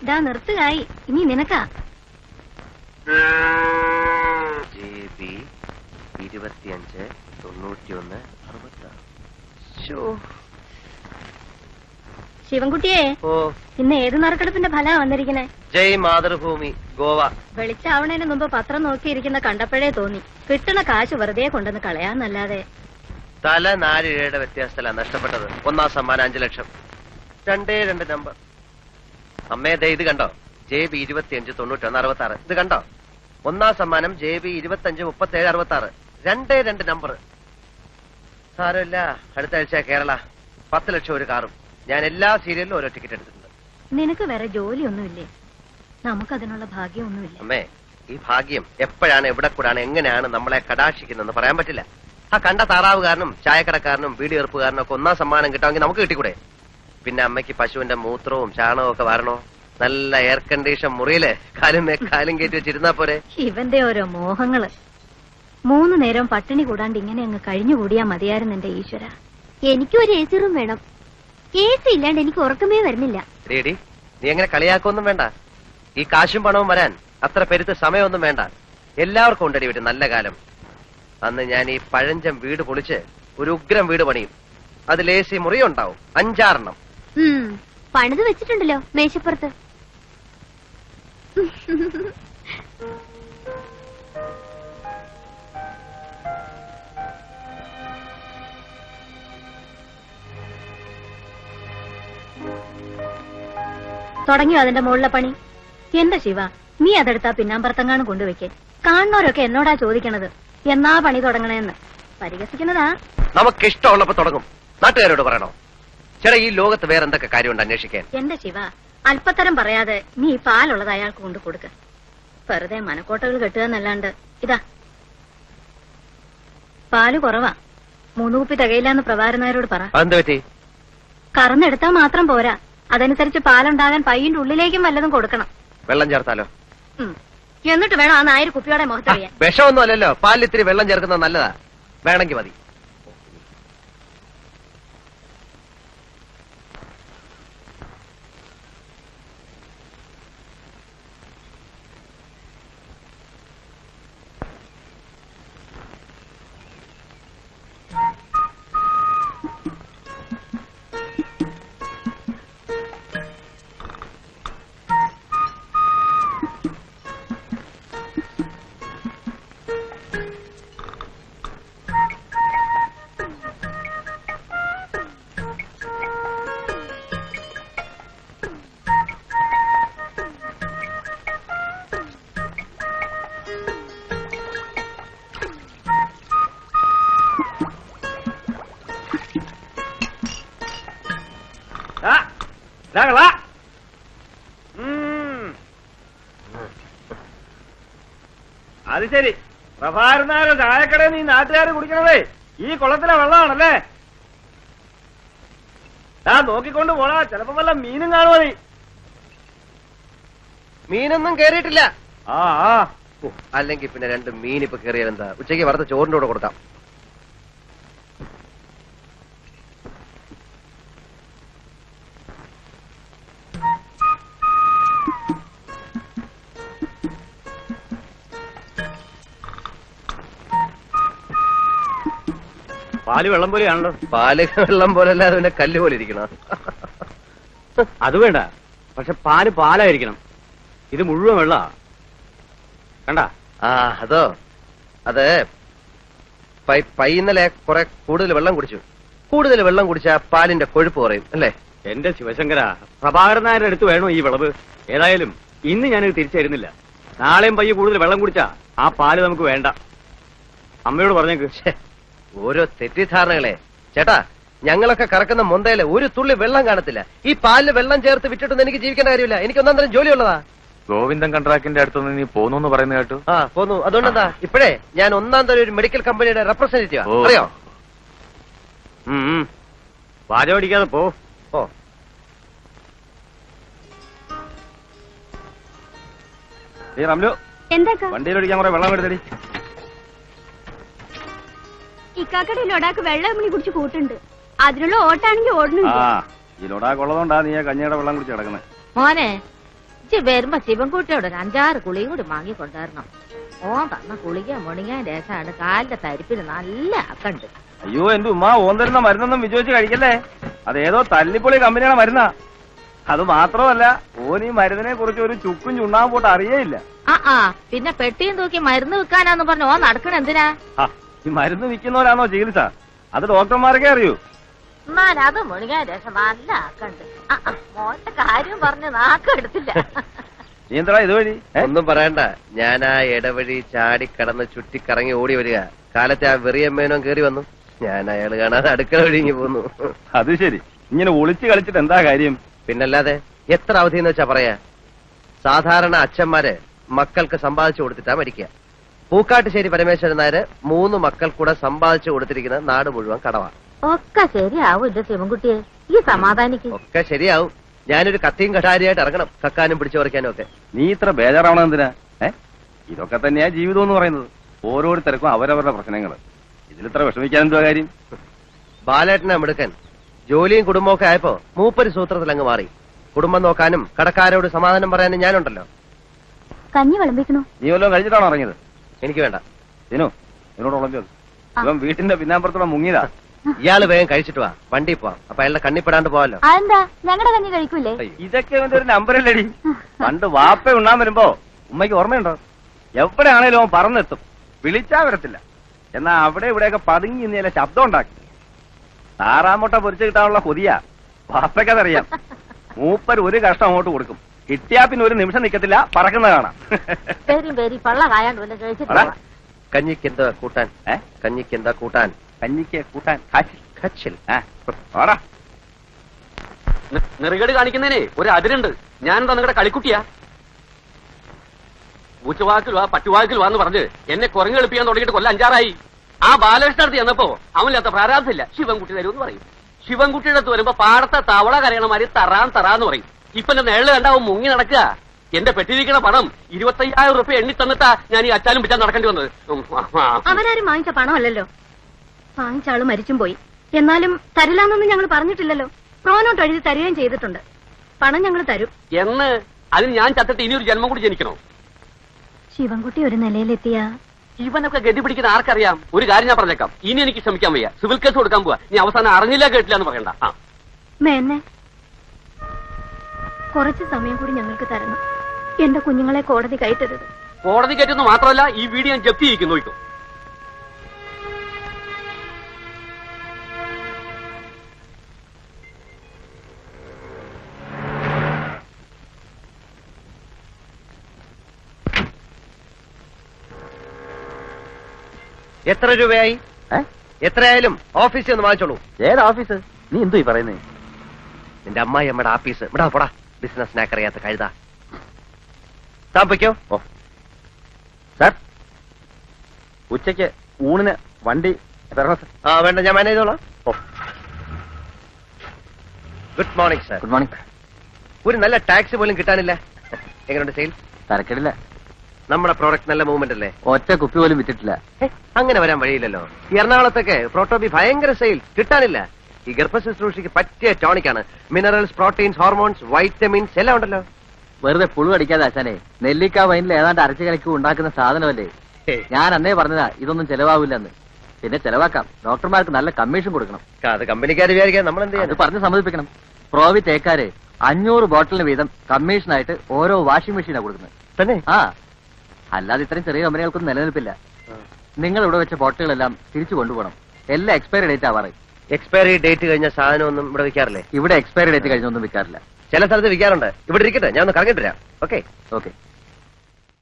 ഇതാ നിർത്തുകായി. ഇനി നിനക്കാ. JB 25 91 66. ശിവൻകുട്ടിയെ, ഇന്ന് ഏത് നറുക്കെടുപ്പിന്റെ ഫലാ വന്നിരിക്കണേ? ജയ് മാതൃഭൂമി ഗോവ. വെളിച്ചാവണേന് മുമ്പ് പത്രം നോക്കിയിരിക്കുന്ന കണ്ടപ്പോഴേ തോന്നി കിട്ടണ കാശ് വെറുതെ കൊണ്ടുവന്ന് കളയാന്നല്ലാതെ. തല 4 രൂപയുടെ വ്യത്യാസത്തിലാണ് നഷ്ടപ്പെട്ടത്. ഒന്നാം സമ്മാനം 5 ലക്ഷം. 2 നമ്പർ. അമ്മേ ദേ ഇത് കണ്ടോ? JB 25 91 66. ഇത് കണ്ടോ? ഒന്നാം സമ്മാനം JB 25 37 66. 2 നമ്പർ. സാരമില്ല, അടുത്ത ആഴ്ച കേരള. 10 ലക്ഷം ഒരു കാറും. ഞാൻ എല്ലാ സീരിയലിലും ഓരോ ടിക്കറ്റ് എടുത്തിട്ടുണ്ട്. നിനക്ക് വേറെ ജോലിയൊന്നുമില്ലേ? നമുക്കതിനുള്ള ഭാഗ്യമൊന്നുമില്ല. അമ്മേ, ഈ ഭാഗ്യം എപ്പോഴാണ്, എവിടെ കൂടാണ്, എങ്ങനെയാണ് നമ്മളെ കടാക്ഷിക്കുന്നതെന്ന് പറയാൻ പറ്റില്ല. ആ കണ്ട താറാവുകാരനും ചായക്കടക്കാരനും വീടിയെറുപ്പുകാരനും ഒക്കെ ഒന്നാം സമ്മാനം കിട്ടാമെങ്കിൽ നമുക്ക് കിട്ടിക്കൂടെ? പിന്നെ അമ്മയ്ക്ക് പശുവിന്റെ മൂത്രവും ചാണകവും ഒക്കെ വരണോ? നല്ല എയർ കണ്ടീഷൻ മുറിയില് കാലും കയറ്റി വെച്ചിരുന്നാ പോരെ? ഇവന്റെ ഓരോ മോഹങ്ങള്. 3 നേരം പട്ടിണി കൂടാണ്ട് ഇങ്ങനെ അങ്ങ് കഴിഞ്ഞുകൂടിയാ മതിയായിരുന്നു എന്റെ ഈശ്വര. എനിക്കൊരു AC റൂം വേണം. AC ഇല്ലാണ്ട് എനിക്ക് ഉറക്കമേ വരുന്നില്ല. ഡേഡി, നീ എങ്ങനെ കളിയാക്കൊന്നും വേണ്ട. ഈ കാശും പണവും വരാൻ അത്ര പെരുത്ത് സമയമൊന്നും വേണ്ട. എല്ലാവർക്കും ഉണ്ടടി ഒരു നല്ല കാലം. അന്ന് ഞാൻ ഈ പഴഞ്ചം വീട് പൊളിച്ച് ഒരു ഉഗ്രം വീട് പണിയും. അതിൽ AC മുറി ഉണ്ടാവും 5-6 പണിത് വെച്ചിട്ടുണ്ടല്ലോ മേശപ്പുറത്ത്. തുടങ്ങിയോ അതിന്റെ മുകളിലെ പണി? എന്റെ ശിവ, നീ അതെടുത്താ പിന്നാമ്പറത്തങ്ങാണ് കൊണ്ടുവയ്ക്കേ. കാണുന്നവരൊക്കെ എന്നോടാ ചോദിക്കണത് എന്നാ പണി തുടങ്ങണേന്ന്. പരിഹസിക്കുന്നതാ. നമുക്കിഷ്ടമുള്ളപ്പോ തുടങ്ങും. നാട്ടുകാരോട് പറയണോ? ചേട്ടാ, ഈ ലോകത്ത് വേറെ എന്തൊക്കെ കാര്യമുണ്ട് അന്വേഷിക്കാൻ? എന്റെ ശിവ, അല്പത്തരം പറയാതെ നീ ഈ പാലുള്ളത് അയാൾക്ക് കൊണ്ടു കൊടുക്ക. വെറുതെ മനക്കോട്ടകൾ കെട്ടുക എന്നല്ലാണ്ട്. ഇതാ പാല് കുറവാ. 3 കുപ്പി തികയില്ലാന്ന് പ്രഭാകരൻ നായരോട് പറ. അതെന്ത് പറ്റി? കറന്നെടുത്താ മാത്രം പോരാ, അതനുസരിച്ച് പാലുണ്ടാകാൻ പയ്യന്റെ ഉള്ളിലേക്കും വല്ലതും കൊടുക്കണം. വെള്ളം ചേർത്താലോ? എന്നിട്ട് വേണം ആ നായർ കുപ്പിയോടെ മുഖത്തറിയാൻ. വിഷമൊന്നും അല്ലല്ലോ, പാലിൽ ഇത്തിരി വെള്ളം ചേർക്കുന്നത് നല്ലതാ. വേണമെങ്കിൽ മതി. അത് ശരി, പ്രഭാകരനായ ചായക്കടയിൽ നീ നാട്ടുകാര് കുടിക്കണതേ ഈ കുളത്തിലെ വെള്ളമാണല്ലേ? നോക്കിക്കൊണ്ട് പോടാ, ചിലപ്പോ വല്ല മീനും കാണുമോ? നീ മീനൊന്നും കേറിയിട്ടില്ല. ആ അല്ലെങ്കിൽ പിന്നെ 2 മീൻ ഇപ്പൊ കയറിയാലെന്താ? ഉച്ചയ്ക്ക് വറുത്ത ചോറിന്റെ കൂടെ കൊടുക്കാം. പാല് വെള്ളം പോലെയാണല്ലോ. പാല് വെള്ളം പോലല്ല, അതിന്റെ കല്ല് പോലെ ഇരിക്കണം. അത് വേണ്ട, പക്ഷെ പാല് പാലായിരിക്കണം. ഇത് മുഴുവൻ വെള്ള കണ്ട. അതോ, അത് ഇന്നലെ കുറെ കൂടുതൽ വെള്ളം കുടിച്ചു. കൂടുതൽ വെള്ളം കുടിച്ചാ പാലിന്റെ കൊഴുപ്പ് കുറയും അല്ലേ? എന്റെ ശിവശങ്കര, പ്രഭാകരൻ നായരുടെ അടുത്ത് വേണോ ഈ വിളവ്? ഏതായാലും ഇന്ന് ഞാനിത് തിരിച്ചു തരുന്നില്ല. നാളെയും പയ്യെ കൂടുതൽ വെള്ളം കുടിച്ചാ ആ പാല് നമുക്ക് വേണ്ട. അമ്മയോട് പറഞ്ഞേക്ക്. ഓരോ തെറ്റിദ്ധാരണകളെ. ചേട്ടാ, ഞങ്ങളൊക്കെ കറക്കുന്ന മൊന്തയില് ഒരു തുള്ളി വെള്ളം കാണത്തില്ല. ഈ പാലില് വെള്ളം ചേർത്ത് വിട്ടിട്ടൊന്നും എനിക്ക് ജീവിക്കേണ്ട കാര്യമില്ല. എനിക്ക് ഒന്നാം തരം ജോലിയുള്ളതാ. ഗോവിന്ദൻ കൺട്രാക്ടിന്റെ അടുത്തൊന്ന് നീ പോന്നു പറയുന്നത് കേട്ടു. പോന്നു. അതുകൊണ്ടെന്താ, ഇപ്പോഴേ ഞാൻ ഒന്നാം തരം ഒരു മെഡിക്കൽ കമ്പനിയുടെ റെപ്രസെന്റേറ്റീവാ. അറിയോ? വാചോടിക്കാതെ പോ. റംലു, വണ്ടിയിലൊടിക്കാൻ കുറെ വെള്ളം എടുത്തടി. ഇക്കാക്കടെ ലൊടാക്ക് വെള്ളം മണി കുടിച്ച് കൂട്ടുണ്ട്. അതിനുള്ള ഓട്ടാണെങ്കിൽ ഓടുന്നുണ്ട്. ഈ ലൊടാക്ക് ഉള്ളതുകൊണ്ടാ നീ കഞ്ഞിയുടെ വെള്ളം കുടിച്ച് കിടക്കുന്നത്. മോനെ, വരുമ്പോ ശിവൻകുട്ടിയോട് ഒരു 5-6 കുളിയും കൂടി വാങ്ങിക്കൊണ്ടുവരണം. ഓൻ തന്ന കുളിക്കാൻ മുണിങ്ങാൻ രസമാണ്. കാലിന്റെ തരിപ്പിന് നല്ല അക്കണ്ട്. അയ്യോ എന്റെ ഉമ്മ ഓൻ തരുന്ന മരുന്നൊന്നും വിജയിച്ച് കഴിക്കല്ലേ. അതേതോ തല്ലിപ്പൊളി കമ്പനിയാണ് മരുന്നാ. അത് മാത്രമല്ല ഓൻ ഈ മരുന്നിനെ കുറിച്ച് ഒരു ചുക്കും ചുണ്ണാൻ പോട്ട് അറിയേയില്ല. പിന്നെ പെട്ടിയും തൂക്കി മരുന്ന് വിൽക്കാനാന്ന് പറഞ്ഞു ഓൻ നടക്കണ എന്തിനാ? ഈ മരുന്ന് വിൽക്കുന്നവരാണോ ചികിത്സ? അത് ഡോക്ടർമാർക്കേ അറിയൂ. എന്നാൽ അത് മുണിങ്ങാൻ രസം നല്ല ആക്കണ്ട്. മോന്റെ കാര്യം പറഞ്ഞ് നാക്കെടുത്തില്ല. നീ എന്താ ഇതുവഴി? ഒന്നും പറയണ്ട, ഞാൻ ആ ഇടവഴി ചാടിക്കടന്ന് ചുറ്റിക്കറങ്ങി ഓടി വരിക. കാലത്തെ ആ വെറിയമ്മേനോ കേറി വന്നു. ഞാൻ അയാൾ കാണാതെ അടുക്കള ഒഴുങ്ങി പോന്നു. അത് ശരി, ഇങ്ങനെ ഒളിച്ചു കളിച്ചിട്ട് എന്താ കാര്യം? പിന്നല്ലാതെ എത്ര അവധിയെന്ന് വെച്ചാ പറയാ. സാധാരണ അച്ഛന്മാര് മക്കൾക്ക് സമ്പാദിച്ചു കൊടുത്തിട്ടാ മരിക്കുക. പൂക്കാട്ടുശ്ശേരി പരമേശ്വരൻ നായര് 3 മക്കൾ കൂടെ സമ്പാദിച്ചു കൊടുത്തിരിക്കുന്ന നാട് മുഴുവൻ കടവാ. ഒക്കെ ശരിയാവും എന്റെ ശിവൻകുട്ടിയെ, ഈ സമാധാനിക്ക്. ഒക്കെ ശരിയാവും. ഞാനൊരു കത്തിയും കഠാരിയായിട്ട് ഇറങ്ങണം, കക്കാനും പിടിച്ചു പറിക്കാനും ഒക്കെ. നീ ഇത്ര ബേജാറാവണം എന്തിനാ? ഇതൊക്കെ തന്നെയാ ജീവിതം എന്ന് പറയുന്നത്. ഓരോരുത്തർക്കും അവരവരുടെ പ്രശ്നങ്ങൾ. ഇതിലിത്ര വിഷമിക്കാൻ എന്തോ കാര്യം? ബാലേട്ടനെ മിടുക്കൻ. ജോലിയും കുടുംബവും ഒക്കെ ആയപ്പോ മൂപ്പര് സൂത്രത്തിൽ അങ്ങ് മാറി. കുടുംബം നോക്കാനും കടക്കാരോട് സമാധാനം പറയാനും ഞാനുണ്ടല്ലോ. കഞ്ഞി വിളമ്പിക്കണു. നീ വല്ലതും കഴിച്ചിട്ടാണോ ഇറങ്ങിയത്? എനിക്ക് വേണ്ട. ഇതിനോട് ഉളമ്പോ ഇവൻ വീട്ടിന്റെ പിന്നാമ്പുറത്തൂടെ മുങ്ങിയതാ. ഇയാള് വേഗം കഴിച്ചിട്ട് വാ, വണ്ടി പോവാം. അപ്പൊ അയാളുടെ കണ്ണിപ്പെടാണ്ട് പോവാലോ. അതെന്താ ഞങ്ങളുടെ കഞ്ഞി കഴിക്കൂലേ? ഇതൊക്കെ ഇവന്റെ ഒരു നമ്പറല്ലേടി. പണ്ട് വാപ്പ ഉണ്ണാൻ വരുമ്പോ ഉമ്മയ്ക്ക് ഓർമ്മയുണ്ടോ? എവിടെയാണേലും അവൻ പറന്നെത്തും, വിളിച്ചാ വരത്തില്ല. എന്നാ അവിടെ ഇവിടെയൊക്കെ പതുങ്ങി ഇന്നലെ ശബ്ദം ഉണ്ടാക്കി. താറാമുട്ട പൊരിച്ചു കിട്ടാനുള്ള കൊതിയാ വാപ്പയ്ക്കതറിയാം. മൂപ്പര് ഒരു കഷ്ടം അങ്ങോട്ട് കൊടുക്കും, കിട്ടിയാ പിന്നെ ഒരു നിമിഷം നിക്കത്തില്ല, പറക്കുന്ന കാണാം. പള്ള കായാണ്ട് വല്ല കഴിച്ചിട്ട് കഞ്ഞിക്ക് എന്താ കൂട്ടാൻ? കഞ്ഞിക്ക് എന്താ കൂട്ടാൻ? കഞ്ഞിക്ക് കൂട്ടാൻ ഖച്ചിൽ. നെറുകേട് കാണിക്കുന്നതിന് ഒരു അതിരുണ്ട്. ഞാനെന്താ നിങ്ങളുടെ കളിക്കുട്ടിയാ? പൂച്ചവാക്കിൽ വാ പട്ടുവാക്കിൽ വാന്ന് പറഞ്ഞ് എന്നെ കുരങ്ങെളുപ്പിക്കാൻ തുടങ്ങിയിട്ട് കൊല്ലം 5-6 ആ ബാലകൃഷ്ണടുത്ത് ചെന്നപ്പോ അവനില്ലാത്ത പ്രാരാബ്ധമില്ല. ശിവൻകുട്ടി തരുമെന്ന് പറയും. ശിവൻകുട്ടിയുടെ അടുത്ത് വരുമ്പോ പാടത്തെ തവള കരയണമാതിരി തറാന്ന് പറയും. ഇപ്പൊ എന്റെ നേളിൽ കണ്ടാവും മുങ്ങി നടക്കുക. എന്റെ പെട്ടിരിക്കണ പണം 25,000 രൂപ എണ്ണി തന്നിട്ടാ ഞാൻ ഈ അച്ചാലും പിച്ചാൻ നടക്കേണ്ടി വന്നത്. അവരാരും വാങ്ങിച്ച പണമല്ലല്ലോ. വാങ്ങിച്ച ആള് മരിച്ചും പോയി. എന്നാലും തരില്ലാന്നൊന്നും ഞങ്ങൾ പറഞ്ഞിട്ടില്ലല്ലോ. പ്രോനോട്ട് എഴുതി തരികയും ചെയ്തിട്ടുണ്ട്. പണം ഞങ്ങൾ തരും എന്ന്. അതിന് ഞാൻ ചത്തിട്ട് ഇനിയൊരു ജന്മം കൂടി ജനിക്കണോ? ശിവൻകുട്ടി ഒരു നിലയിലെത്തിയ ഇവനൊക്കെ ഗതി പിടിക്കുന്ന ആർക്കറിയാം? ഒരു കാര്യം ഞാൻ പറഞ്ഞേക്കാം, ഇനി എനിക്ക് ശ്രമിക്കാൻ വയ്യ. സിവിൽ കേസ് കൊടുക്കാൻ പോവാ. നീ അവസാനം അറിഞ്ഞില്ല കേട്ടില്ല എന്ന് പറയണ്ട. മേന്നെ കുറച്ച് സമയം കൂടി ഞങ്ങൾക്ക് തരണം. എന്റെ കുഞ്ഞുങ്ങളെ കോടതി കയറ്റരുത്. കോടതി കയറ്റുന്നു മാത്രമല്ല, ഈ വീഡിയോ ഞാൻ ജപ്തി ചെയ്യിക്കും. നോക്കൂ. എത്ര രൂപയായി? എത്രയായാലും ഓഫീസിൽ ഒന്ന് വാങ്ങിച്ചോളൂ. ഏത് ഓഫീസ്? നീ എന്തോ ഈ പറയുന്നേ? നിന്റെ അമ്മായി അമ്മയുടെ ആഫീസ്. ഇവിടെ പോടാ, ബിസിനസ് നാക്കറിയാത്ത കഴുതാ. താമസിക്കോ? ഓ സാർ, ഉച്ചയ്ക്ക് ഊണിന് വണ്ടി വേണ്ട, ഞാൻ മാനേജ് ചെയ്തോളാം. Oh good morning sir. Good morning. ഒരു നല്ല ടാക്സി പോലും കിട്ടാനില്ല. എങ്ങനെയുണ്ട് സെയിൽ? തരക്കേടില്ല. നമ്മുടെ പ്രോഡക്റ്റ് നല്ല മൂവ്മെന്റ് അല്ലേ? ഒറ്റ കുപ്പി പോലും വിറ്റിട്ടില്ല. അങ്ങനെ വരാൻ വഴിയില്ലല്ലോ. ഈ എറണാകുളത്തൊക്കെ പ്രോട്ടോബി ഭയങ്കര സെയിൽ, കിട്ടാനില്ല. ഈ ഗർഭശുശ്രൂഷയ്ക്ക് പറ്റിയ ടോണിക്കാണ്. മിനറൽസ്, പ്രോട്ടീൻസ്, ഹോർമോൺസ്, വൈറ്റമിൻസ് എല്ലാം ഉണ്ടല്ലോ. വെറുതെ പുളു അടിക്കാതെ അച്ഛനെ, നെല്ലിക്ക വൈനിൽ ഏതാണ്ട് അരച്ചു കലക്കി ഉണ്ടാക്കുന്ന സാധനമല്ലേ. ഞാൻ അന്നേ പറഞ്ഞതാ ഇതൊന്നും ചെലവാവില്ലെന്ന്. പിന്നെ ചെലവാക്കാം, ഡോക്ടർമാർക്ക് നല്ല കമ്മീഷൻ കൊടുക്കണം. അത് കമ്പനിക്കാർ വിചാരിക്കാൻ നമ്മൾ എന്ത് അത് ചെയ്യാൻ? പറഞ്ഞ് സമ്മതിപ്പിക്കണം. പ്രോവി തേക്കാര് 500 ബോട്ടിലിന് വീതം കമ്മീഷനായിട്ട് ഓരോ വാഷിംഗ് മെഷീനാണ് കൊടുക്കുന്നത്. തന്നെ? അല്ലാതെ ഇത്രയും ചെറിയ കമ്പനികൾക്കൊന്നും നിലനിൽപ്പില്ല. നിങ്ങൾ ഇവിടെ വെച്ച ബോട്ടിലുകളെല്ലാം തിരിച്ചു കൊണ്ടുപോകണം. എല്ലാം എക്സ്പയറി ഡേറ്റ് ആവാറ്. എക്സ്പയറി ഡേറ്റ് കഴിഞ്ഞ സാധനം ഒന്നും ഇവിടെ വിൽക്കാറില്ലേ? ഇവിടെ എക്സ്പയറി ഡേറ്റ് കഴിഞ്ഞൊന്നും വിൽക്കാറില്ല. ചില സ്ഥലത്ത് വിൽക്കാറുണ്ട്. ഇവിടെ ഇരിക്കട്ടെ, ഞാൻ ഒന്ന് കറങ്ങിട്ട് വരാം. Okay okay.